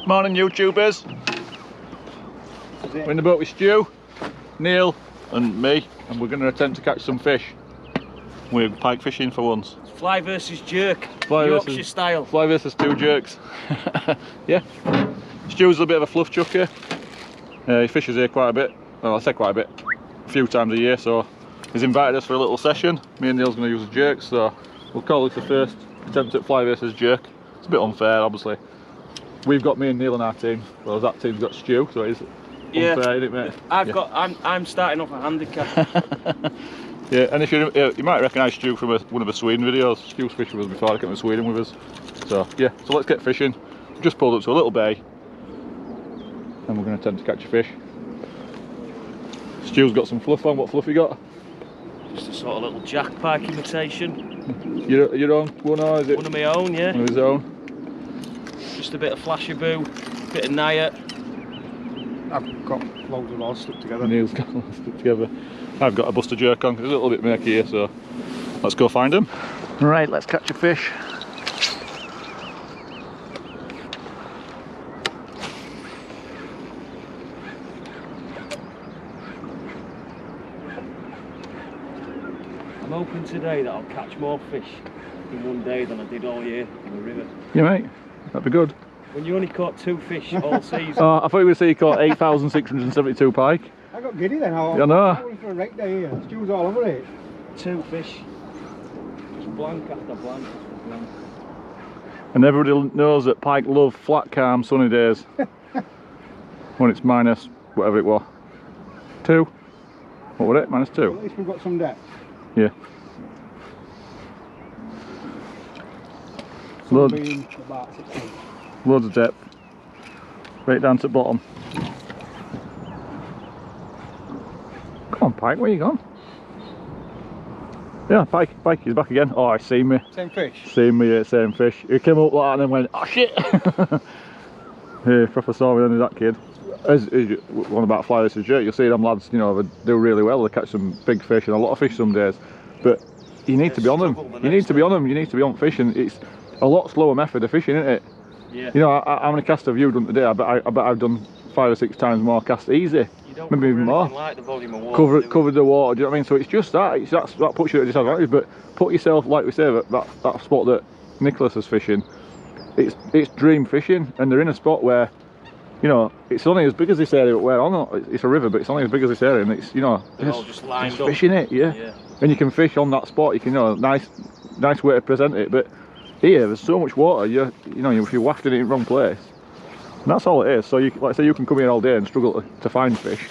Morning YouTubers. We're in the boat with Stu, Neil and me, and we're going to attempt to catch some fish. We're pike fishing for once. Fly versus jerk, Yorkshire style. Fly versus two jerks. Yeah. Stu's a bit of a fluff chucker. He fishes here quite a bit. Well, I say quite a bit. A few times a year, so he's invited us for a little session. Me and Neil's going to use a jerk, so we'll call this the first attempt at fly versus jerk. It's a bit unfair, obviously. We've got me and Neil on our team, whereas that team's got Stu, so it's unfair, isn't it, mate? I'm starting off a handicap. Yeah, and if you might recognise Stu from one of the Sweden videos. Stu's fished with us before, he came to Sweden with us. So yeah, so let's get fishing. We've just pulled up to a little bay, and we're going to attempt to catch a fish. Stu's got some fluff on. What fluff you got? Just a sort of little jack pike imitation. Your own one, or is it? One of my own, yeah. One of his own. Just a bit of flashy boo, bit of naya. I've got loads of rods stuck together. Neil's got them stuck together. I've got a buster jerk on, 'cause it's a little bit murky here, so let's go find him. Right, let's catch a fish. I'm hoping today that I'll catch more fish in one day than I did all year in the river. Yeah, mate, that'd be good. When you only caught 2 fish all season. Oh, I thought you were saying you caught 8,672 pike. I got giddy then. I know. I went for a wreck day here. Stu was all over it. 2 fish. Just blank after blank after blank. And everybody knows that pike love flat, calm, sunny days. When it's minus whatever it was. 2? What was it? Minus 2? Well, at least we've got some depth. Yeah. Some being about 16. Loads of depth. Right down to the bottom. Come on, Pike, where you gone? Yeah, Pike is back again. Oh, he's seen me. Same fish? Seen me, yeah, same fish. He came up like that and then went, oh shit! Yeah, proper sorry on that kid. As one about fly versus jerk, you'll see them lads, you know, they do really well. They catch some big fish and a lot of fish some days. But you need to be on them. You need to be on them. You need to be on fishing. It's a lot slower method of fishing, isn't it? Yeah. You know, how many casts have you done today? I bet I've done 5 or 6 times more casts easy. You don't maybe even more. like the volume of water. Covered the water. Do you know what I mean? So it's just that. That puts you at a disadvantage. But put yourself, like we say, that spot that Nicholas is fishing. It's dream fishing, and they're in a spot where, you know, it's only as big as this area. Where it's a river, but it's only as big as this area, and it's, you know, they're all just lined up. Fishing it, yeah. And you can fish on that spot. You can, you know, nice way to present it, but. Here, there's so much water. You know, if you're wafting it in the wrong place, and that's all it is. So, like I say, you can come here all day and struggle to find fish.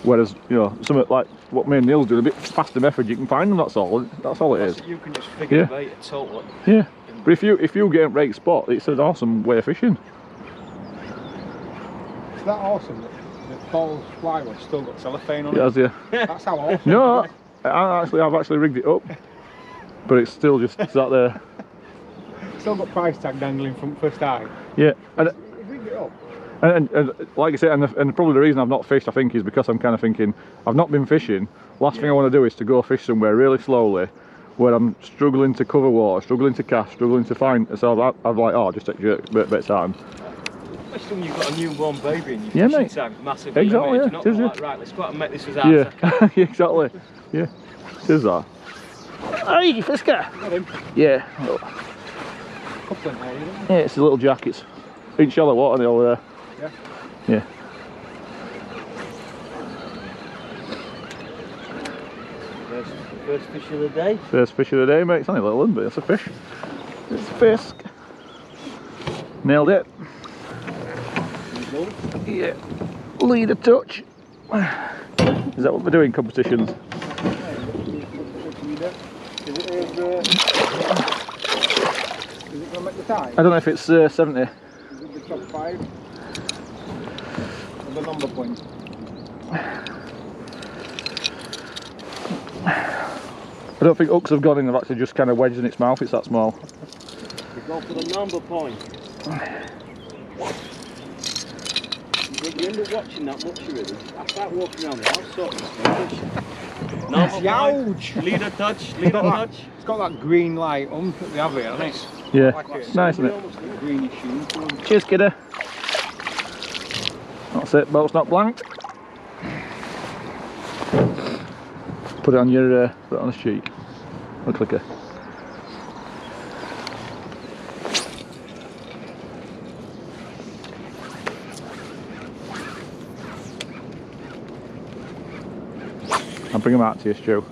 Whereas, you know, something like what me and Neil's doing, a bit faster method, you can find them. That's all. That's all it is. You can just figure the bait totally. Yeah. But if you get a right spot, it's an awesome way of fishing. It's that awesome that Paul's fly was still got cellophane on it. It has, yeah. That's how awesome. No, I've actually rigged it up, but it's still just sat there. Still got price tag dangling from first eye. Yeah, and rigged it up. And like I said, and probably the reason I've not fished, I think, is because I'm kind of thinking I've not been fishing. Last thing I want to do is to go fish somewhere really slowly, where I'm struggling to cover water, struggling to cast, struggling to find. So I've like, oh, just take jerk, bit of time. Especially when you've got a newborn baby and your fishing tank massive. Exactly, yeah. Not like, right, let's go out and make this as hard Yeah, as I can. yeah, exactly. Yeah, it is that. Hey, Fisker! Got him. Yeah. Yeah, it's a little jack. It's in shallow water over there. Yeah. Yeah. First fish of the day. First fish of the day, mate. It's only a little one, but it's a fish. It's a fisk. Nailed it. Yeah. Lead a touch. Is that what we're doing? Competitions? Is it going to make the time? I don't know if it's 70. Is it the top 5? Or the number point? I don't think hooks have gone in, they've actually just kind of wedged in its mouth, it's that small. We go for the number point. You end up watching that much really. I start walking around the house sorting fish. Number point. Lead a touch, lead a touch. It's got that green light on the other, hasn't it? Yeah, Like nice, isn't it? Greenish hue. Cheers, kiddo. That's it, boat's not blanked. Put it on your, put it on the cheek. Or clicker. I'll bring them out to you, Stu.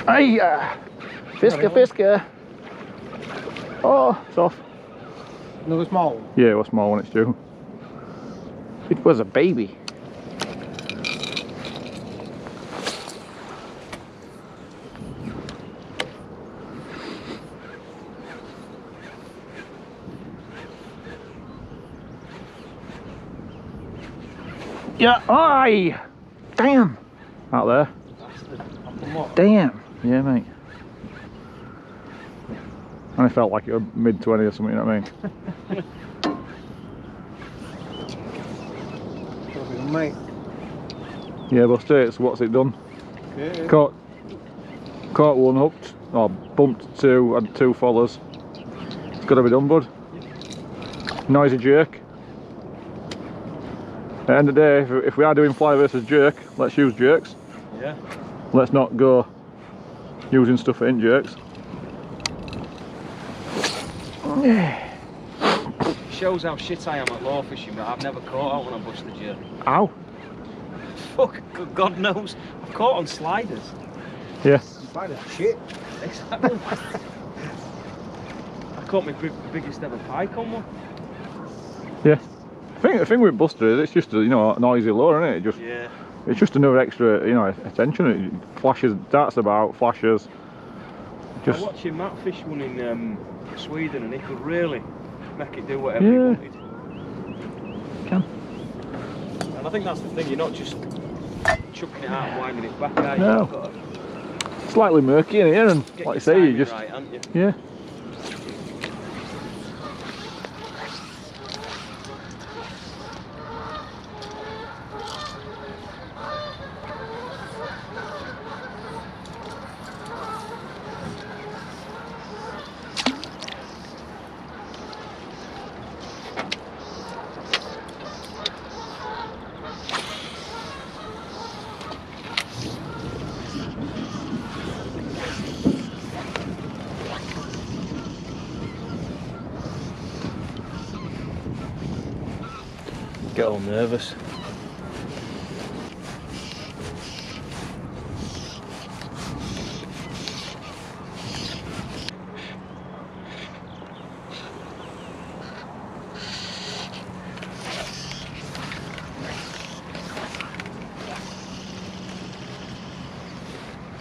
Hiya! Fisker, fisker! Oh, it's off. Another small one? Yeah, it was small when it's due. It was a baby. Yeah, aye! Damn! Out there. Damn! Yeah, mate. And I felt like it was mid-20 or something, you know what I mean? Mate. Yeah, but still, it's what's it done? Yeah. Caught one, hooked, or bumped two, had two followers. It's got to be done, bud. Noisy jerk. At the end of the day, if we are doing fly versus jerk, let's use jerks. Yeah. Let's not go using stuff that ain't jerks. Shows how shit I am at law fishing, but I've never caught out when I bust the jerk. Ow! Fuck, God knows. I've caught on sliders. Yeah. Sliders shit. Exactly. I caught my biggest ever pike on one. Yeah. The thing with buster is it's just a, you know, a noisy lure, isn't it? Yeah. It's just another extra, you know, attention. It flashes, darts about, flashes. I was watching Matt fish one in Sweden, and he could really make it do whatever he wanted. Can. And I think that's the thing. You're not just chucking it out and winding it back out. No. You've got to Slightly murky in here, and get like your you say, you timing just right, aren't you? yeah. Get all nervous.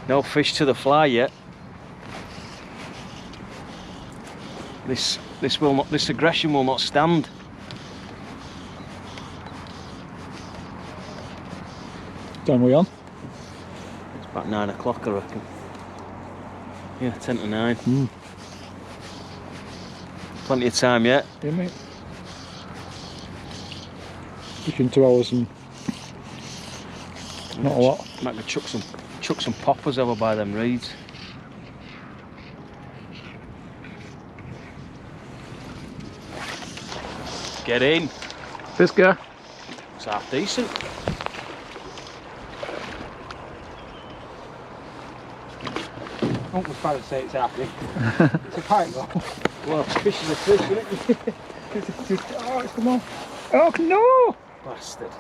No fish to the fly yet. This aggression will not stand. Time we on? It's about 9 o'clock, I reckon. Yeah, 10 to 9. Plenty of time yet. Yeah, mate. Fishing 2 hours and not a lot. Might be chuck some poppers over by them reeds. Get in. Fisker. It's half decent. I won't try to say it's happy. It's a pike though. Well, fish is a fish, isn't it? Oh, come on. Oh no! Bastard.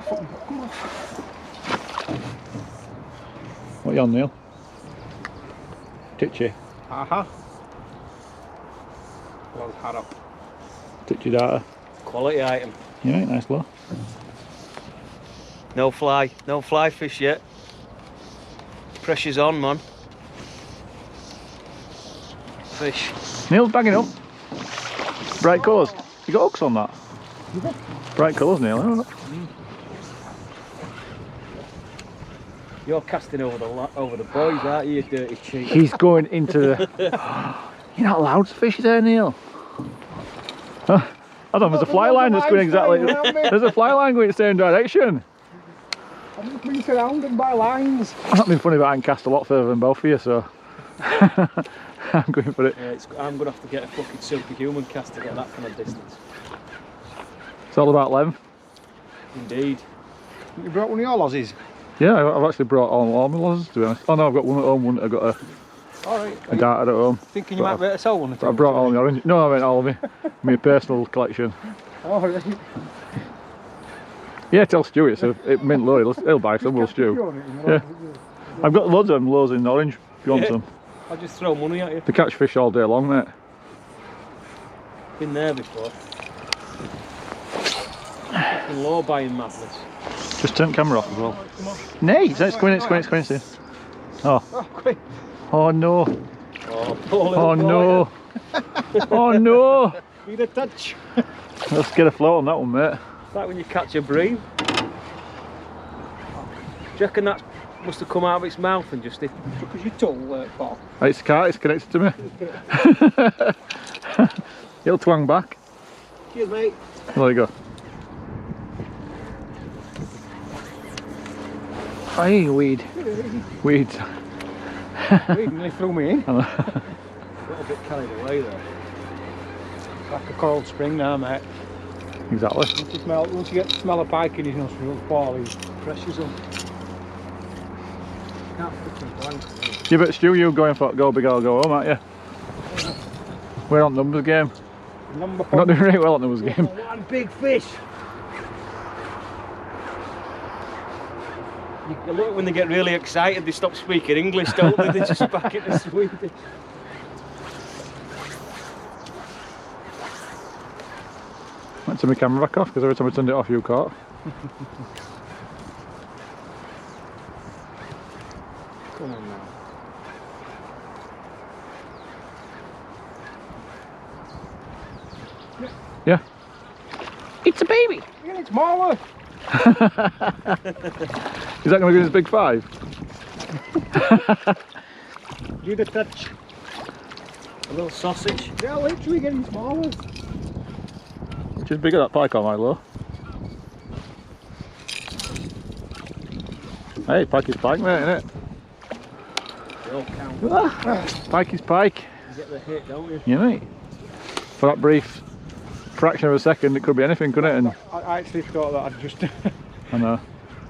Come on. What you on, Neil? Titchy. Aha. Well, hard up. Titchy data. Quality item. Yeah, mate, nice lure. No fly fish yet. Pressure's on, man. Fish. Neil's bagging up. Bright colours. You got hooks on that? Bright colours, Neil. Oh. You're casting over the boys, aren't you, you dirty cheat? He's going into the... You're not allowed to fish there, Neil. Huh? I don't know, there's a fly line that's going exactly. There's a fly line going the same direction. I'm just being surrounded by lines. I've not been funny, but I can cast a lot further than both of you, so I'm going for it. I'm going to have to get a fucking superhuman cast to get that kind of distance. It's all about length. Indeed. You brought one of your lozzies? Yeah, I've actually brought all my losses, to be honest. Oh no, I've got one at home, one. I've got a darter at home. Thinking you might be able to sell one? I brought all my orange. No, I meant all of my personal collection. Oh, really? Yeah, tell Stu it's it mint low. He'll buy some, will Stu? Yeah. I've got loads of them, loads in orange. If you want some. I'll just throw money at you. They catch fish all day long, mate. Been there before. Fucking low buying madness. Just turn the camera off as well. Nay, it's going soon. Oh. Oh no. Oh no. Oh no. Need a touch. Let's get a float on that one, mate. It's like when you catch a bream. Do you reckon that must have come out of its mouth and just... Because your tongue, Paul. It's connected to me. It'll twang back. Cheers, mate. There you go. Hey, weed. Weed. Weed nearly threw me in. Got a bit carried away there. Like a coral spring now, mate. Exactly. Once you get the smell of pike in his nostrils, Paul, he pressures them. Can't fucking blank. Yeah, but Stu, you're going for go big or go home, aren't you? We're on numbers game. We're not doing very well on numbers game. One big fish. You look when they get really excited, they stop speaking English, don't they? They just back into Swedish. I might turn my camera back off because every time I turned it off, you caught. Come on now. Yeah. It's a baby. Yeah, it's smaller. Is that going to be his big five? Need a touch. A little sausage. They're literally getting smaller. Which is bigger, that pike on my low. Hey, pike is pike, mate, innit? They all count. Pike is pike. You get the hit, don't you? Yeah, mate. For that brief fraction of a second, it could be anything, couldn't it? And I actually thought that I'd just... I know.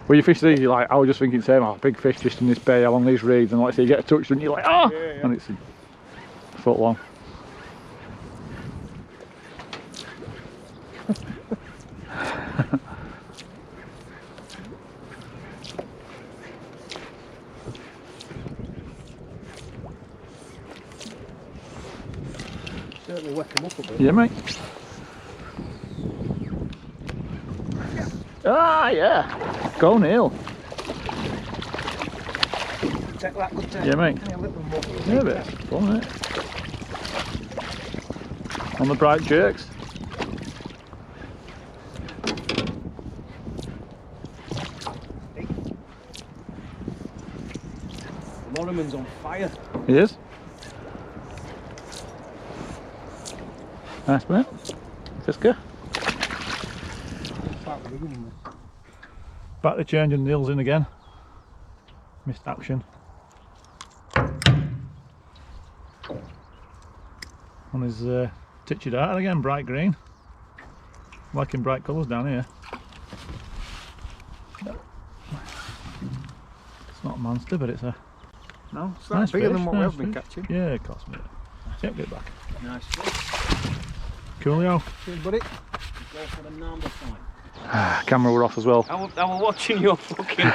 Well, you fish these, you're like, I was just thinking, same, oh, big fish just in this bay along these reeds, and like say you get a touch, and you're like, oh! Yeah, yeah. And it's a foot long. Certainly wet them up a bit. Yeah, mate. Ah, yeah. Go Neil. Take that good time. Yeah, mate. Yeah, a bit fun, isn't it? On the bright jerks. Lorriman's on fire. He is. Nice, mate. Fisker. Back to change and Neil's in again. Missed action. On his titchy darter again, bright green. I'm liking bright colours down here. It's not a monster, but it's a No, it's nice bigger fish, than what nice we've been fish. catching. Yeah, of course, mate. Yep, get it back. Nice fish. Coolio. Cheers, buddy. Go for the number sign. Camera were off as well. I was watching your fucking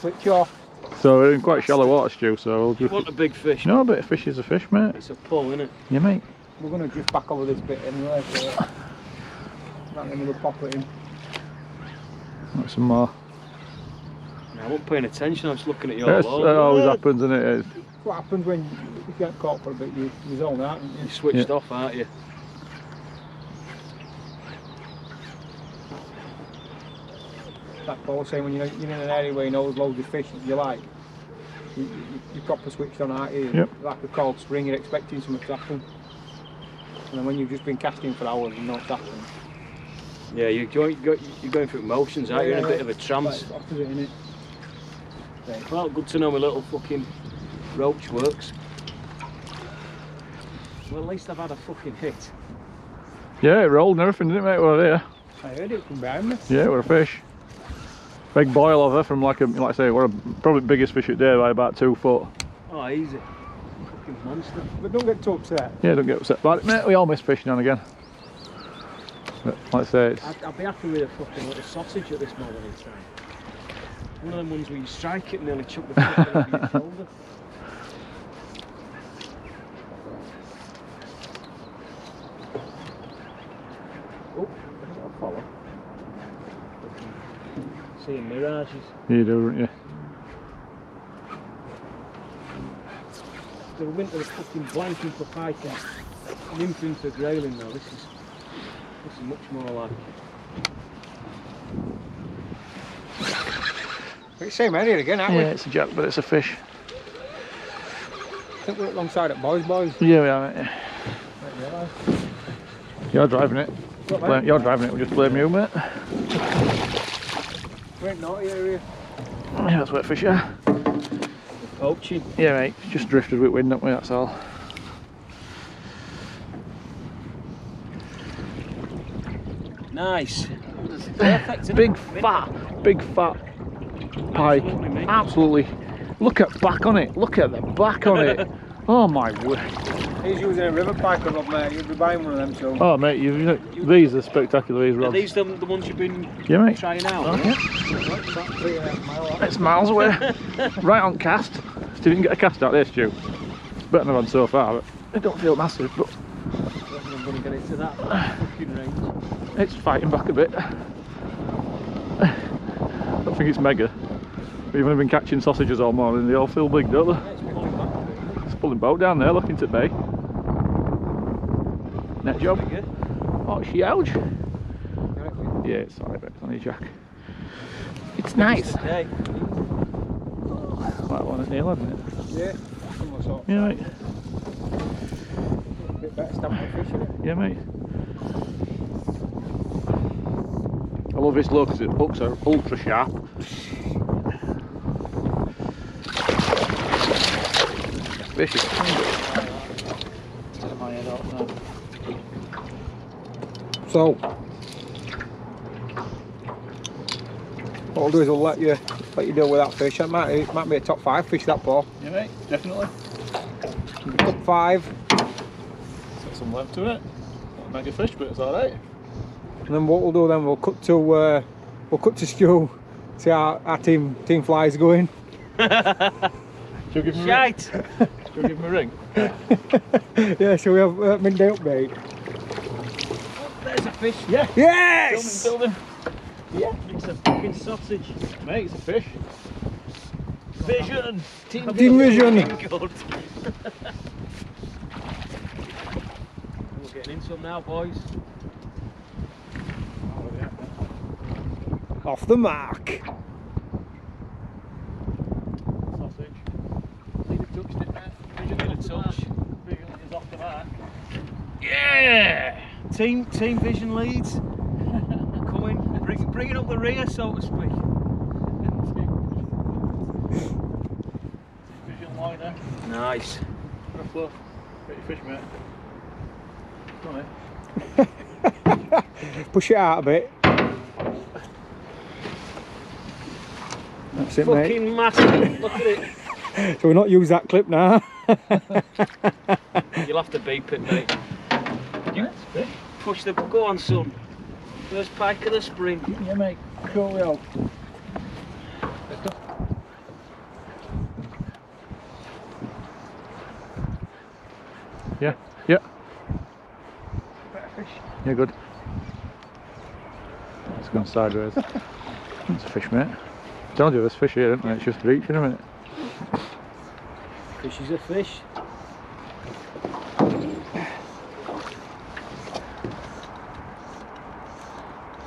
Switch off. So we're in quite shallow water, Stu, so we'll You just... want a big fish? No, but a fish is a fish, mate. It's a pull, isn't it? Yeah, mate. We're going to drift back over this bit anyway, so... Not going to pop it in. Got some more. I wasn't paying attention, I was looking at your Yes, load. that always happens, isn't it? It's... What happens when you get caught for a bit, you zone out, and You're switched Yeah. off, aren't you? that Paul was saying, when you're in an area where you know there's loads of fish that you like, you're proper switched on, aren't you? Yep. Like a cold spring, you're expecting something to happen. And then when you've just been casting for hours and not happening. Yeah, you're going through motions, aren't you? In a bit of a trance. It's opposite, innit? Well, good to know my little fucking roach works. Well, at least I've had a fucking hit. Yeah, it rolled and everything, didn't it, mate? We're there. I heard it from behind me. Yeah, we're a fish. Big boil over from like I say, we're probably the biggest fish at day by about 2 foot. Oh, easy. Fucking monster. But don't get too upset. Yeah, don't get upset about it, mate. We all miss fishing on again. But like I say, it's... I'd be happy with a fucking little sausage at this moment in time. One of them ones where you strike it and nearly chuck the fucking over your shoulder. Oh, that'll follow. Seeing mirages. You do, don't you? The winter is fucking blanking for pike and nymphing for grayling now. This is much more like. It's the same area again, aren't we? Yeah, it's a jack, but it's a fish. I think we're alongside at Boys. Yeah, we are, mate. You're driving it. What, You're driving it, we'll just blame you, mate. We're in naughty area. Yeah, that's where fish are. Poaching. Yeah, mate, just drifted with wind, don't we? That's all. Nice. Perfect. Big fat pike. Absolutely, mate. Absolutely. Look at back on it. Look at the back on it. Oh my word. He's using a Riverpiker rod, mate. You'll be buying one of them soon. Oh mate, these are spectacular. These Are rods. these the ones you've been trying out? Oh, yeah. It's miles away. Right on cast. Still didn't get a cast out there, Stu. Better than I've had so far, but it don't feel massive. But I'm going to get it to that fucking range. it's fighting back a bit. I don't think it's mega. We've only been catching sausages all morning. They all feel big, don't they? Yeah, it's pulling back a bit. It's pulling boat down there, looking to bay. Net job. Good. Oh, it's huge. Yeah, it's alright, but it's only a jack. It's nice. Hey. That one at Neil, hasn't it? Yeah. Similar sort. Yeah, mate. A bit better stamp of fish, isn't it? Yeah, mate. I love this look because the hooks are ultra sharp. Fish is So, what I'll do is I'll let you deal with that fish. It might be a top 5 fish, that ball. Yeah, mate, definitely. Top 5. Got some length to it. Not a mega fish, but it's alright. And then what we'll do then, we'll cut to Stu. See how our team flies going. Shall we give him a ring? Shite! Shall we give him a ring? Yeah, so we have midday update. There's a fish. Yeah. Yes! Build him. Yeah. It's a fucking sausage. Mate, it's a fish. Vision! Team vision! Good. We're getting in some now, boys. Off the mark. Sausage. I think it touched it, mate. Vision did a touch. Vision is off the mark. Yeah! Team vision leads. Coming, bringing up the rear, so to speak. Vision liner. Nice. Rough look. Pretty fish, mate. Come on, Push it out a bit. That's it, mate. Fucking massive. Look at it. So we'll not use that clip now. You'll have to beep it, mate. Yeah, it's a fish. Push the. Go on, son. First pike of the spring. Yeah, mate. Coolio. Yeah. Yeah. Better fish. Yeah, good. It's gone sideways. It's a fish, mate. Told you there's fish here, didn't I? It's just reaching a minute. Fish is a fish.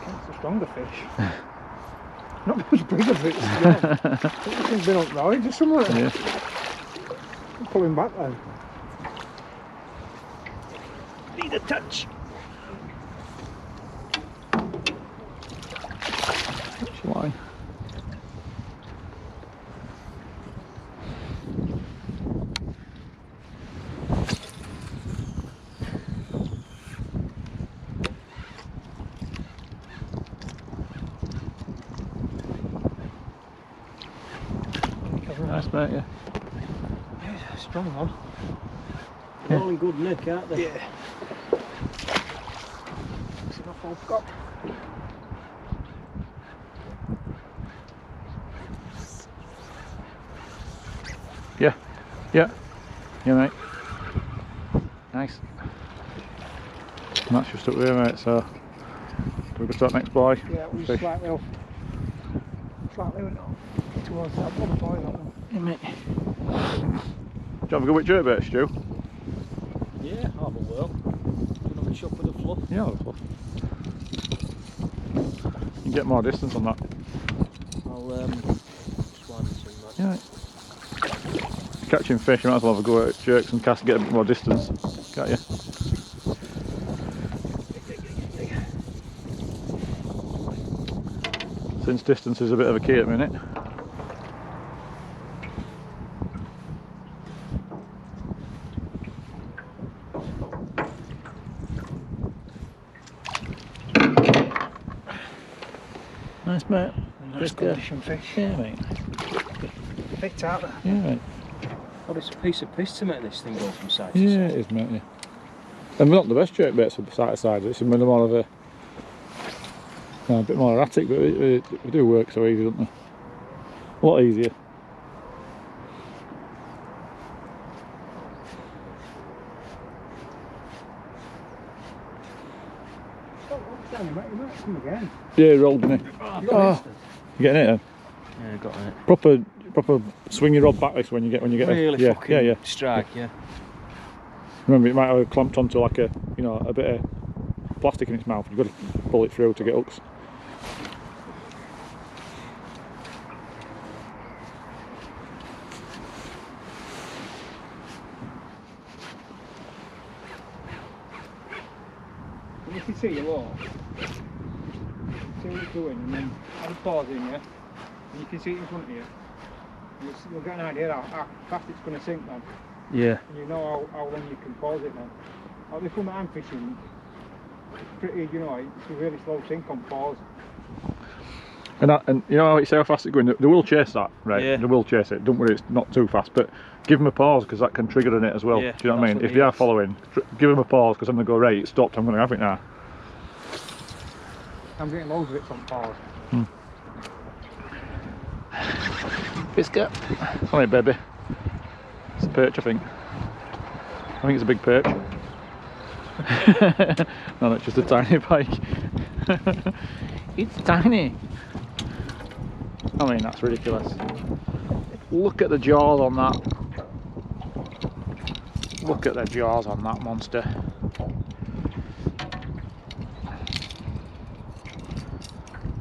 It's a stronger fish. Not much bigger fish. It's been up now, just somewhere. Yeah. Pull him back then. Need a touch. Which line? Nice mate, yeah. Yeah, strong one. They're all in good nick, aren't they? Yeah. See how far I've got. Yeah, yeah, yeah mate. Nice. And that's just up there mate, so do we go start next boy? Yeah, we're Fish. slightly off. Slightly towards that one boy, that one. Yeah mate. Do you have a go with jerkbait, Stu? Yeah, have a whirl. Do you want to shop with the fluff? Yeah, I'll have a fluff. You can get more distance on that. I'll swan some that. Yeah. Catching fish, you might as well have a go at jerks and cast and get a bit more distance, can't you? Since distance is a bit of a key at the minute. Nice mate. Nice condition fish. Yeah mate. Fit out there. Yeah mate. Oh, it's a piece of piss to make this thing go from side to Yeah, side. it is mate, yeah. And we're not the best jerkbaits for side to side, it's a bit more of a bit more erratic, but they do work so easy, don't they? A lot easier. You might come again. Yeah, he rolled, didn't he? You got it. You getting it then? Yeah, got it. Proper swing your rod back this when you get Really yeah, fucking yeah. strike, yeah. Remember, it might have clamped onto like a a bit of plastic in its mouth. You've got to pull it through to get hooks. You can see your wall. See what it's doing, and then have a pause in, yeah? And you can see it in front of you. You'll get an idea how fast it's going to sink then. Yeah. And you know how long you can pause it then. Like this one that I'm fishing, it's pretty, it's a really slow sink on pause. And you know how you say how fast it's going? They will chase that, right? Yeah. They will chase it. Don't worry, it's not too fast, but give them a pause because that can trigger in it as well. Yeah, Do you know what I that's mean? what If it they are is. following, give them a pause because then they go, right, it stopped, I'm going to have it now. I'm getting loads of it on pause. Biscuit. Alright, baby. It's a perch, I think. I think it's a big perch. No, it's just a tiny pike. It's tiny. I mean, that's ridiculous. Look at the jaws on that. Look at the jaws on that monster.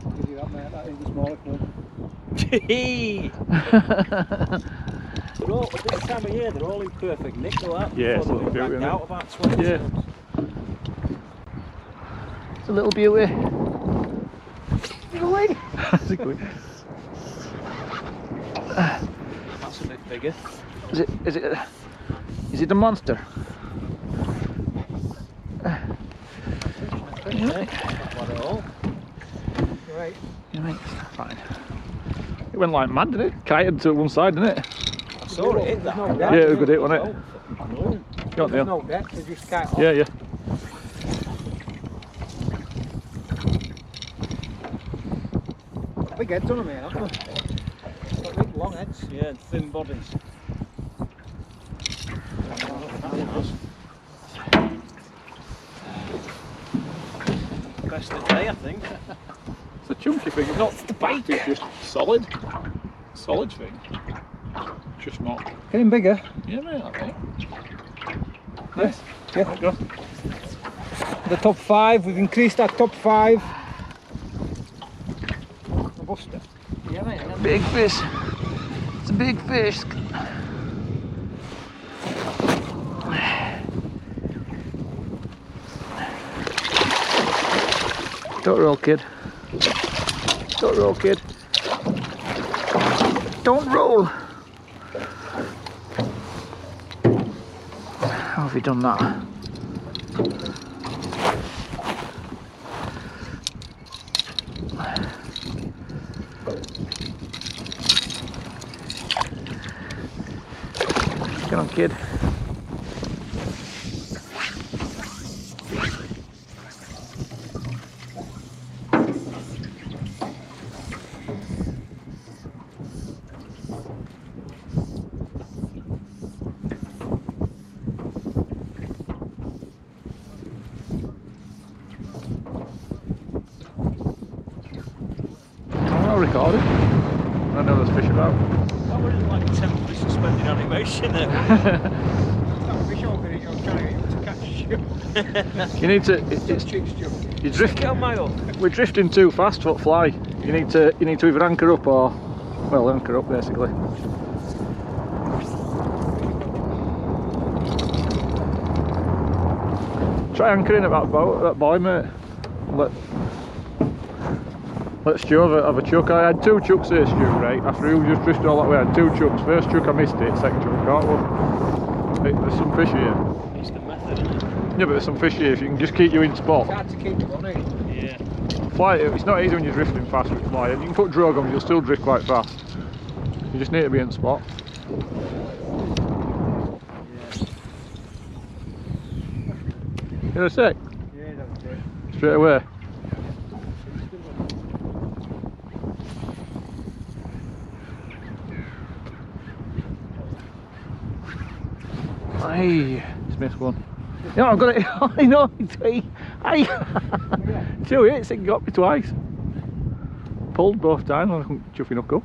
I'll give you that, mate. That is the smallest one. They're all, at this time of year, they're all in perfect nick, though, aren't they? Yeah, it's a Before little they beauty, back isn't it? out about 20 Yeah. tons. It's a little beauty. That's a bit bigger. Is it a monster? Yeah, not bad at all. Right. Yeah, mate, fine. It went like mad, didn't it? Kited to one side, didn't it? I saw it hit that. No, Yeah, it was a good hit, wasn't it? Oh, Got There's there. no depth, they just kite off. Yeah, yeah. Big heads on them here, haven't they? Got big long heads. yeah, and thin bodies. Best of the day, I think. It's a chunky thing. It's not the bite. It's just solid. Solid thing. Just not. Getting bigger. Yeah, mate. Okay. Yes. Yeah. There you go. The top 5, we've increased our top 5. A buster. Yeah, mate. Big fish. It's a big fish. Don't roll, kid. Don't roll, kid. Don't roll. How have you done that? Come on, kid. I'm not recording. I know there's fish about. That was like a temporary suspended animation there. You need to. You drift. Get on my hook. We're drifting too fast for fly. You need to either anchor up or, well, anchor up basically. Try anchoring at that boat, that buoy, mate. Let Stu have a chuck. I had 2 chucks here, Stu, right? After you just drifted all that way, I had 2 chucks. First chuck I missed it, second chuck I caught one. There's some fish here. It's the method, isn't it? Yeah, but there's some fish here if you can just keep you in spot. It's hard to keep it on it. Yeah. Fly, it's not easy when you're drifting fast with fly. You can put drug on, you'll still drift quite fast. You just need to be in spot. You're a sec? Yeah, that's it. Straight away. Aye, just missed one. Yeah, I've got it. I know. Aye. 2 hits, it got me twice. Pulled both times and I couldn't chuff enough up.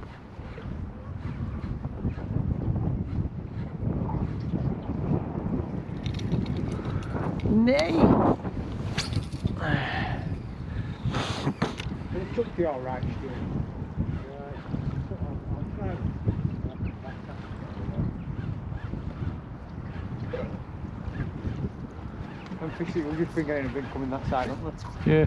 Nay. It took you all right, Stu. And fish that you'll just bring in and bring coming that side, aren't they? Yeah.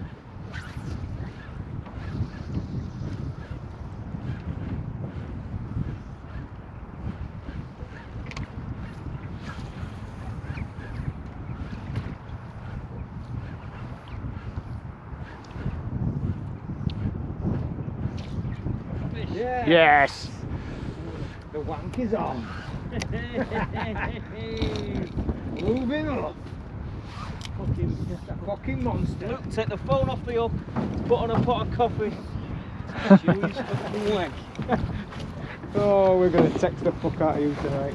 Yeah. Yes. The wank is on. Moving up. Fucking monster. Look, take the phone off the hook, put on a pot of coffee. Chewy's fucking leg. Oh, we're going to text the fuck out of you tonight.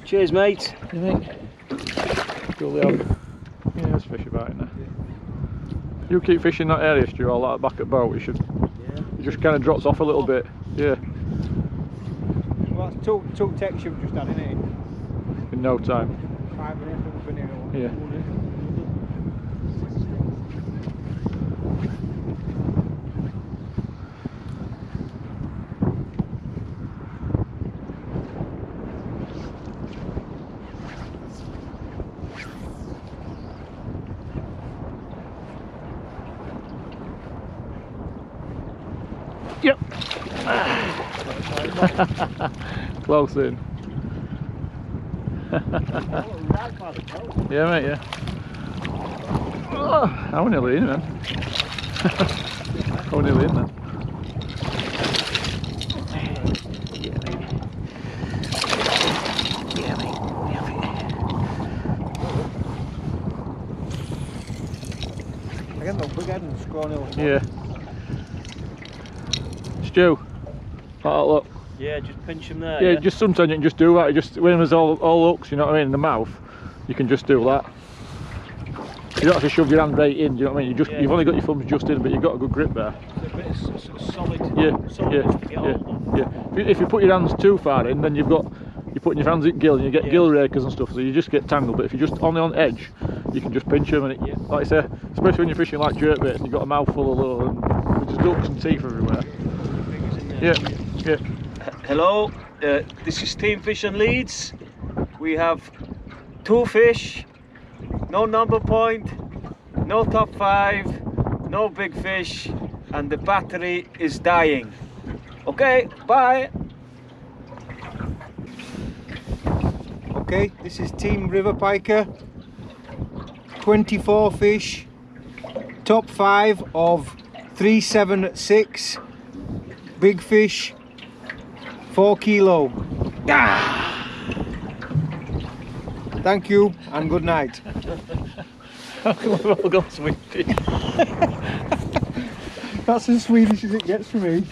Cheers, mate. You think? Cool, yeah, there's fish about in there. You keep fishing that area, Stu, all that back at boat, you should. Yeah. It just kind of drops off a little bit. Yeah. Well, that's two takes you've just had, innit? In no time. 5 minutes from the banana one. Yeah. Yep. Close in. Yeah, mate, yeah. Oh, I was nearly in then. I was nearly in then. Yeah, mate. Again, the big head and scrawny little one. Yeah. Stu, like that look. Yeah, just pinch them there. Yeah, just sometimes you can just do that. You just when there's all hooks, you know what I mean, in the mouth, you can just do that. You don't have to shove your hand right in. Do you know what I mean? You just you've only got your thumbs just in, but you've got a good grip there. It's a bit of solid. Yeah, solid to get hold of. yeah. If you put your hands too far in, then you're putting your hands in gill and you get gill rakers and stuff, so you just get tangled. But if you're just on the edge, you can just pinch them and it, like I say, especially when you're fishing like jerkbaits and you've got a mouthful of lure and there's ducks and teeth everywhere. Yeah, yeah. Hello. this is Team Fish and Leeds. We have 2 fish, no number point, no top 5, no big fish, and the battery is dying. Okay, bye. Okay, this is Team Riverpiker. 24 fish, top 5 of 376, big fish, 4 kilo. Ah! Thank you and good night. We've all gone Swedish. That's as Swedish as it gets for me.